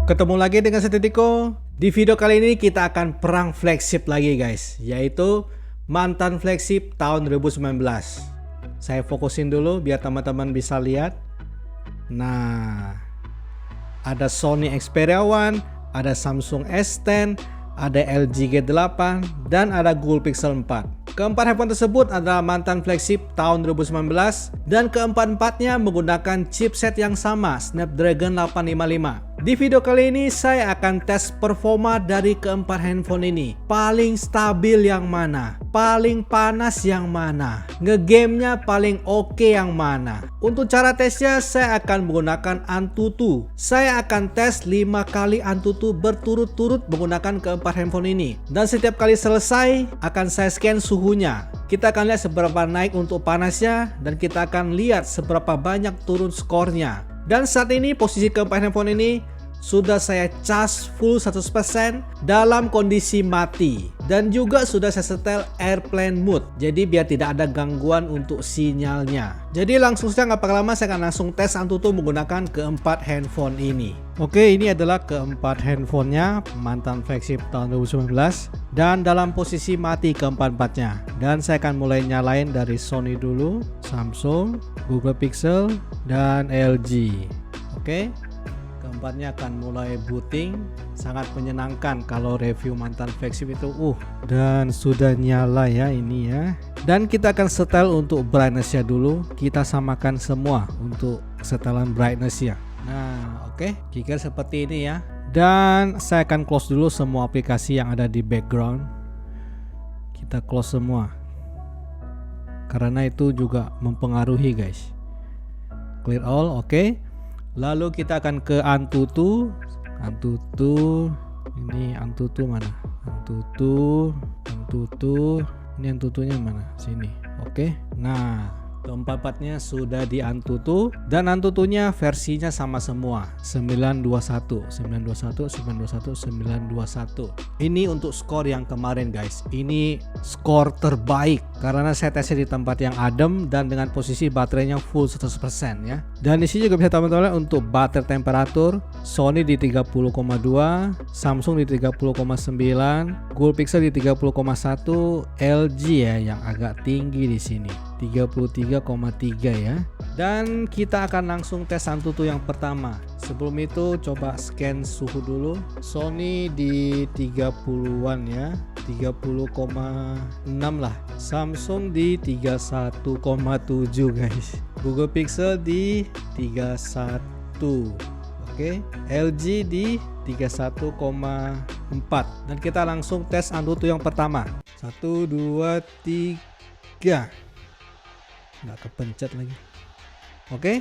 Ketemu lagi dengan saya Titiko. Di video kali ini kita akan perang flagship lagi guys, yaitu mantan flagship tahun 2019. Saya fokusin dulu biar teman-teman bisa lihat. Nah, ada Sony Xperia One, ada Samsung S10, ada LG G8, dan ada Google Pixel 4. Keempat handphone tersebut adalah mantan flagship tahun 2019 dan keempat-empatnya menggunakan chipset yang sama, Snapdragon 855. Di video kali ini saya akan tes performa dari keempat handphone ini. Paling stabil yang mana? Paling panas yang mana? Ngegamenya paling oke yang mana? Untuk cara tesnya saya akan menggunakan Antutu. Saya akan tes 5 kali Antutu berturut-turut menggunakan keempat handphone ini. Dan setiap kali selesai akan saya scan suhunya. Kita akan lihat seberapa naik untuk panasnya dan kita akan lihat seberapa banyak turun skornya. Dan saat ini posisi keempat handphone ini sudah saya cas full 100% dalam kondisi mati. Dan juga sudah saya setel airplane mode. Jadi biar tidak ada gangguan untuk sinyalnya. Jadi langsung saja nggak pakai lama, saya akan langsung tes Antutu menggunakan keempat handphone ini. Oke, ini adalah keempat handphonenya, mantan flagship tahun 2019. Dan dalam posisi mati keempat-empatnya. Dan saya akan mulai nyalain dari Sony dulu, Samsung, Google Pixel, dan LG. Oke, keempatnya akan mulai booting. Sangat menyenangkan kalau review mantan flagship itu. Dan sudah nyala ya ini ya. Dan kita akan setel untuk brightness-nya dulu. Kita samakan semua untuk setelan brightness-nya. Nah, oke, jika seperti ini ya. Dan saya akan close dulu semua aplikasi yang ada di background. Kita close semua. Karena itu juga mempengaruhi guys. Clear all, oke. Lalu kita akan ke Antutu. Ini Antutu mana? Antutu. Ini Antutunya mana? Sini. Oke. Nah, keempat-empatnya sudah di Antutu dan Antutunya versinya sama semua, 921. Ini untuk skor yang kemarin guys. Ini skor terbaik karena saya tesnya di tempat yang adem dan dengan posisi baterainya full 100% ya. Dan di sini juga bisa teman-teman untuk baterai temperatur, Sony di 30,2, Samsung di 30,9, Google Pixel di 30,1, LG ya yang agak tinggi di sini 33,3 ya. Dan kita akan langsung tes Antutu yang pertama. Sebelum itu coba scan suhu dulu. Sony di 30-an ya, 30,6 lah. Samsung di 31,7 guys. Google Pixel di 31. Oke, LG di 31,4. Dan kita langsung tes Antutu yang pertama. 1 2 3. Nggak kepencet lagi. Oke.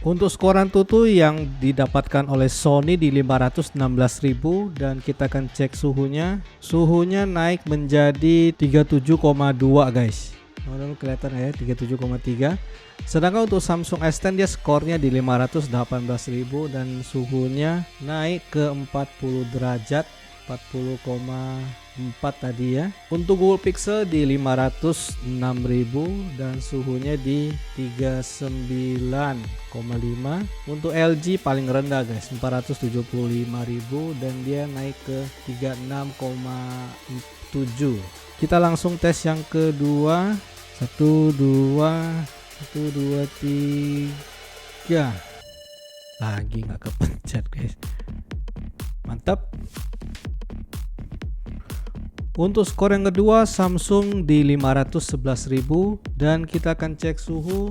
Untuk skor Antutu yang didapatkan oleh Sony di 516.000 dan kita akan cek suhunya. Suhunya naik menjadi 37,2 guys. Lalu kelihatan ya 37,3. Sedangkan untuk Samsung S10 dia skornya di 518.000 dan suhunya naik ke 40 derajat, 40,4 tadi ya. Untuk Google Pixel di 506.000 dan suhunya di 39,5. Untuk LG paling rendah guys, 475.000 dan dia naik ke 36,7. Kita langsung tes yang kedua. 1 2 3. Lagi nggak kepencet guys. Mantap. Untuk skor yang kedua Samsung di 511.000 dan kita akan cek suhu.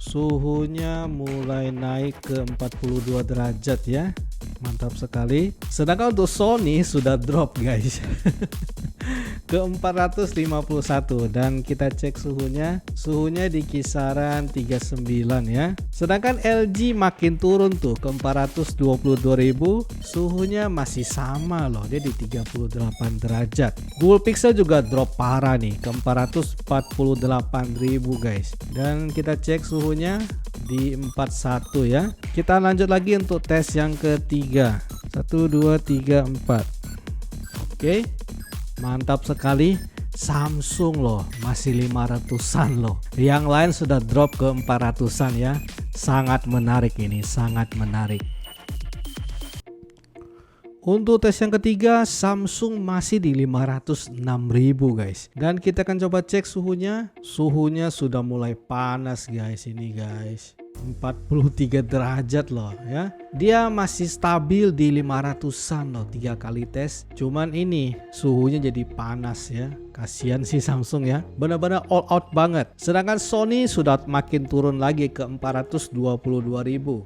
Suhunya mulai naik ke 42 derajat ya. Mantap sekali. Sedangkan untuk Sony sudah drop guys. Ke 451 dan kita cek suhunya. Suhunya di kisaran 39 ya. Sedangkan LG makin turun tuh ke 422.000. Suhunya masih sama loh, dia di 38 derajat. Google Pixel juga drop parah nih ke 448.000 guys. Dan kita cek suhunya di 41 ya. Kita lanjut lagi untuk tes yang ketiga. 1 2 3 4. Oke. Mantap sekali. Samsung loh masih 500-an loh. Yang lain sudah drop ke 400-an ya. Sangat menarik ini, sangat menarik. Untuk tes yang ketiga, Samsung masih di 506.000 guys. Dan kita akan coba cek suhunya. Suhunya sudah mulai panas guys ini guys. 43 derajat loh ya. Dia masih stabil di 500-an loh 3 kali tes. Cuman ini suhunya jadi panas ya. Kasihan sih Samsung ya. Benar-benar all out banget. Sedangkan Sony sudah makin turun lagi ke 422.000.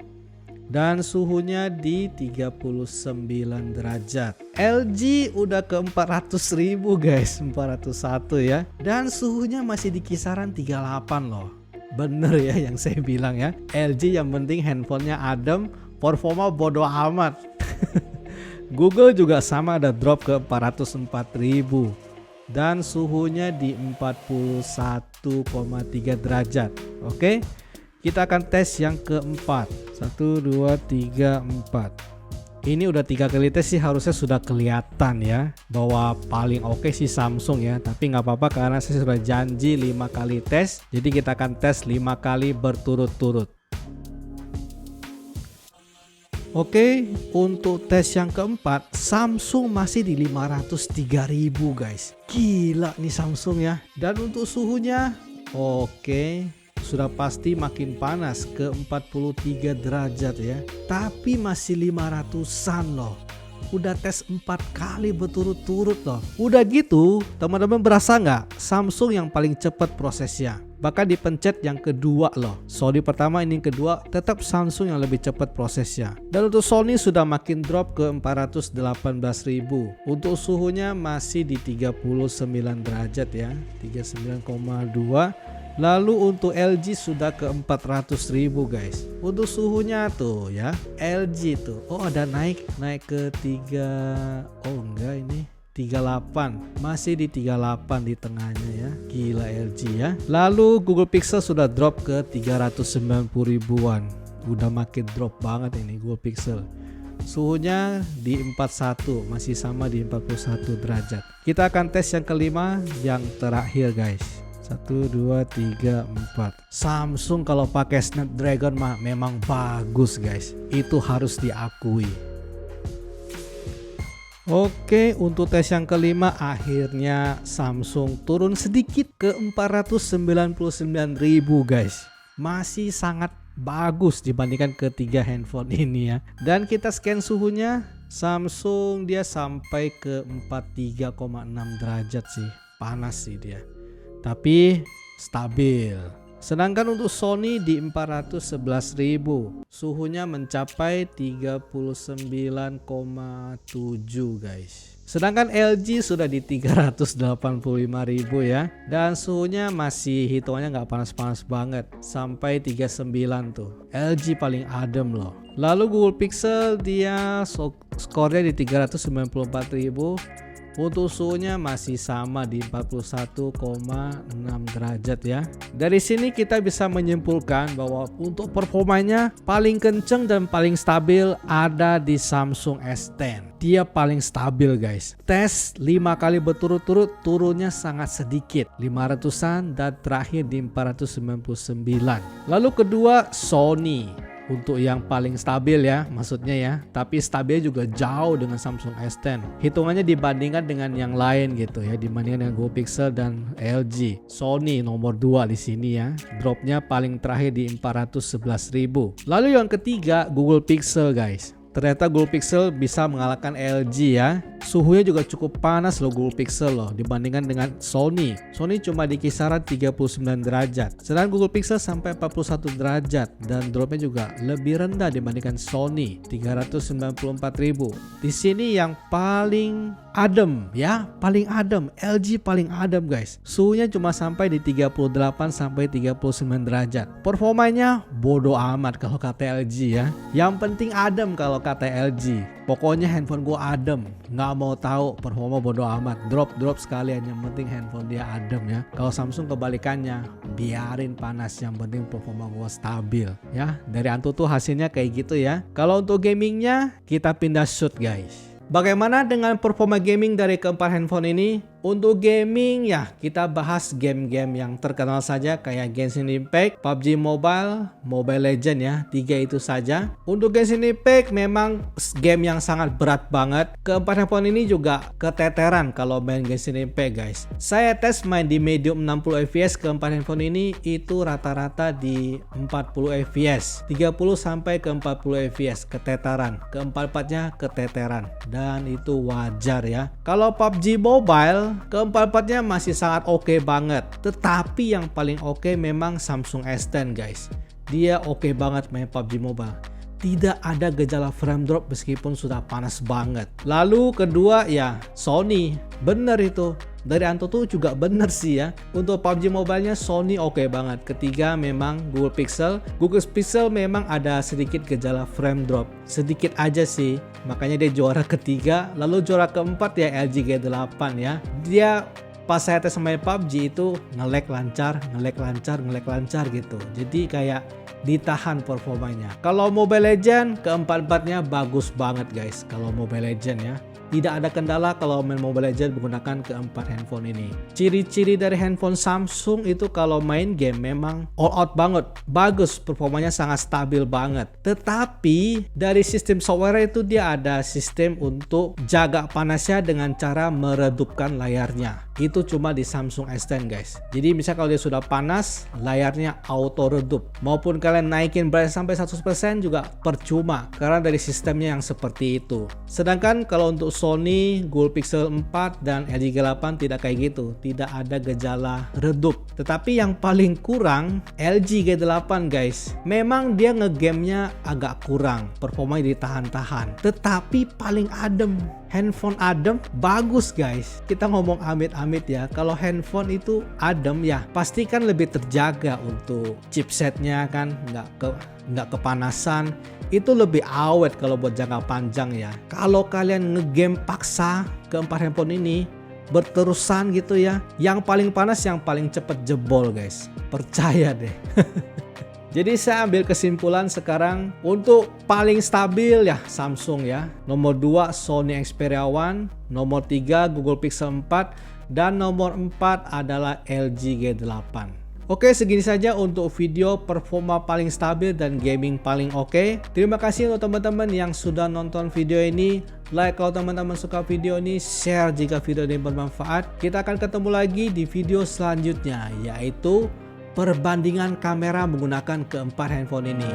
Dan suhunya di 39 derajat. LG udah ke 400.000 guys, 401 ya. Dan suhunya masih di kisaran 38 loh. Bener ya yang saya bilang ya. LG yang penting handphonenya adem, performa bodo amat. Google juga sama, ada drop ke 404.000. Dan suhunya di 41,3 derajat. Oke. Kita akan tes yang keempat. 1, 2, 3, 4. Ini udah 3 kali tes sih, harusnya sudah kelihatan ya bahwa paling oke sih Samsung ya. Tapi nggak apa-apa karena saya sudah janji 5 kali tes. Jadi kita akan tes 5 kali berturut-turut. Oke, untuk tes yang keempat, Samsung masih di 503.000 guys. Gila nih Samsung ya. Dan untuk suhunya, oke, sudah pasti makin panas ke 43 derajat ya. Tapi masih 500-an loh. Udah tes 4 kali berturut-turut loh. Udah gitu, teman-teman berasa nggak Samsung yang paling cepat prosesnya? Bahkan dipencet yang kedua loh. Sony pertama, ini yang kedua, tetap Samsung yang lebih cepat prosesnya. Dan untuk Sony sudah makin drop ke 418.000. Untuk suhunya masih di 39 derajat ya, 39,2. Lalu untuk LG sudah ke 400.000 guys. Untuk suhunya tuh ya, LG tuh, oh ada naik ke 3, oh enggak ini 38, masih di 38 di tengahnya ya. Gila LG ya. Lalu Google Pixel sudah drop ke 390.000-an. Udah makin drop banget ini Google Pixel. Suhunya di 41, masih sama di 41 derajat. Kita akan tes yang kelima, yang terakhir guys. 1, 2, 3, 4. Samsung kalau pakai Snapdragon mah memang bagus guys. Itu harus diakui. Oke, untuk tes yang kelima akhirnya Samsung turun sedikit ke 499.000 guys. Masih sangat bagus dibandingkan ketiga handphone ini ya. Dan kita scan suhunya, Samsung dia sampai ke 43,6 derajat sih. Panas sih dia. Tapi stabil. Sedangkan untuk Sony di 411.000, suhunya mencapai 39,7 guys. Sedangkan LG sudah di 385.000 ya, dan suhunya masih hitungannya nggak panas-panas banget, sampai 39 tuh. LG paling adem loh. Lalu Google Pixel dia skornya di 394.000. Untuk suhunya masih sama di 41,6 derajat ya. Dari sini kita bisa menyimpulkan bahwa untuk performanya paling kenceng dan paling stabil ada di Samsung S10. Dia paling stabil guys. Tes 5 kali berturut-turut turunnya sangat sedikit, 500-an, dan terakhir di 499. Lalu kedua Sony. Untuk yang paling stabil ya, maksudnya ya, tapi stabil juga jauh dengan Samsung S10. Hitungannya dibandingkan dengan yang lain gitu ya, dibandingkan dengan Google Pixel dan LG. Sony nomor 2 di sini ya. Dropnya paling terakhir di 411.000. Lalu yang ketiga Google Pixel guys. Ternyata Google Pixel bisa mengalahkan LG ya. Suhunya juga cukup panas loh Google Pixel loh dibandingkan dengan Sony. Sony cuma di kisaran 39 derajat. Sedangkan Google Pixel sampai 41 derajat dan dropnya juga lebih rendah dibandingkan Sony, 394.000. Di sini yang paling adem ya, paling adem LG paling adem guys. Suhunya cuma sampai di 38 sampai 39 derajat. Performanya bodo amat kalau kata LG ya. Yang penting adem kalau kata LG. Pokoknya handphone gua adem, nggak mau tahu performa bodo amat, drop sekalian, yang penting handphone dia adem ya. Kalau Samsung kebalikannya, biarin panas, yang penting performa gua stabil ya. Dari Antutu hasilnya kayak gitu ya. Kalau untuk gamingnya kita pindah shoot guys. Bagaimana dengan performa gaming dari keempat handphone ini? Untuk gaming ya kita bahas game-game yang terkenal saja kayak Genshin Impact, PUBG Mobile, Mobile Legends ya, 3 itu saja. Untuk Genshin Impact memang game yang sangat berat banget. Keempat handphone ini juga keteteran kalau main Genshin Impact guys. Saya tes main di medium 60 fps, keempat handphone ini itu rata-rata di 40 fps, 30 sampai ke 40 fps keteteran. Keempat-empatnya keteteran dan itu wajar ya. Kalau PUBG Mobile keempat-empatnya masih sangat oke banget. Tetapi yang paling oke memang Samsung S10 guys. Dia oke banget main PUBG Mobile. Tidak ada gejala frame drop meskipun sudah panas banget. Lalu kedua ya Sony. Bener itu. Dari Anto tuh juga bener sih ya. Untuk PUBG Mobile-nya Sony oke banget. Ketiga memang Google Pixel. Google Pixel memang ada sedikit gejala frame drop. Sedikit aja sih. Makanya dia juara ketiga. Lalu juara keempat ya LG G8 ya. Dia pas saya tes main PUBG itu nge-lag lancar gitu. Jadi kayak ditahan performanya. Kalau Mobile Legend keempat-empatnya bagus banget guys. Kalau Mobile Legend ya. Tidak ada kendala kalau main Mobile Legends menggunakan keempat handphone ini. Ciri-ciri dari handphone Samsung itu kalau main game memang all out banget. Bagus, performanya sangat stabil banget. Tetapi dari sistem software itu dia ada sistem untuk jaga panasnya dengan cara meredupkan layarnya. Itu cuma di Samsung S10 guys. Jadi misal kalau dia sudah panas, layarnya auto redup. Maupun kalian naikin brightness sampai 100% juga percuma. Karena dari sistemnya yang seperti itu. Sedangkan kalau untuk Sony, Google Pixel 4 dan LG G8 tidak kayak gitu, tidak ada gejala redup. Tetapi yang paling kurang LG G8 guys, memang dia ngegamenya agak kurang, performanya ditahan-tahan. Tetapi paling adem, handphone adem, bagus guys. Kita ngomong amit-amit ya, kalau handphone itu adem ya, pasti kan lebih terjaga untuk chipsetnya kan, nggak kepanasan. Itu lebih awet kalau buat jangka panjang ya. Kalau kalian ngegame paksa keempat handphone ini berterusan gitu ya, yang paling panas yang paling cepet jebol guys, percaya deh. Jadi saya ambil kesimpulan sekarang untuk paling stabil ya Samsung ya. Nomor 2 Sony Xperia One, nomor 3 Google Pixel 4, dan nomor 4 adalah LG G8. Oke, segini saja untuk video performa paling stabil dan gaming paling oke. Terima kasih untuk teman-teman yang sudah nonton video ini. Like kalau teman-teman suka video ini, share jika video ini bermanfaat. Kita akan ketemu lagi di video selanjutnya, yaitu perbandingan kamera menggunakan keempat handphone ini.